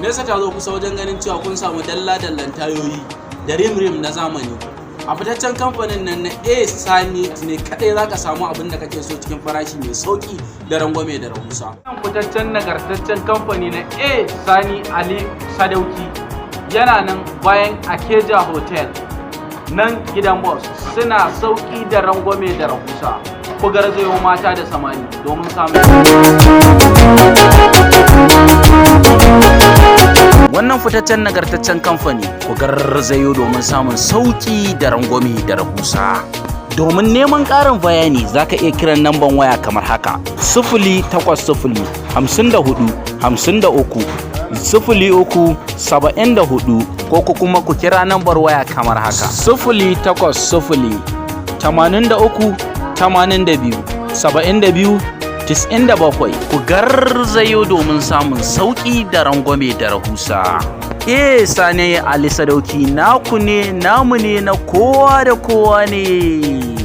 nesa ta zo kusa wajen ganin cewa kun samu dalla-dallan tayoyi da rim-rim na zamani. A fitaccen kamfanin nan na Sani ne kadai zaka samu abin da kake so cikin farashi mai sauki da rangwame da rahusa. Fitaccen nagartaccen kamfani na Sani Ali Sadauki yana nan bayan Akeja Hotel nan gidan boss, suna sauki da rangwame da rahusa. Ku garzayo mata da samani domin samun wannan fitaccen nagartaccen kamfani. Ku garzayo domin samun sauki da rangwame da rahusa. Domin neman ƙarin bayani zaka iya kiran namban waya kamar haka: 0800 54 53 0374 ko kuma ku kira nambar waya kamar haka: 0800 83 82 72 97. Ku garzayo domin samun sauƙi da rangwame da rahusa. Sani Ali Sadauki naku ne, namu ne, na kowa da kowa ne.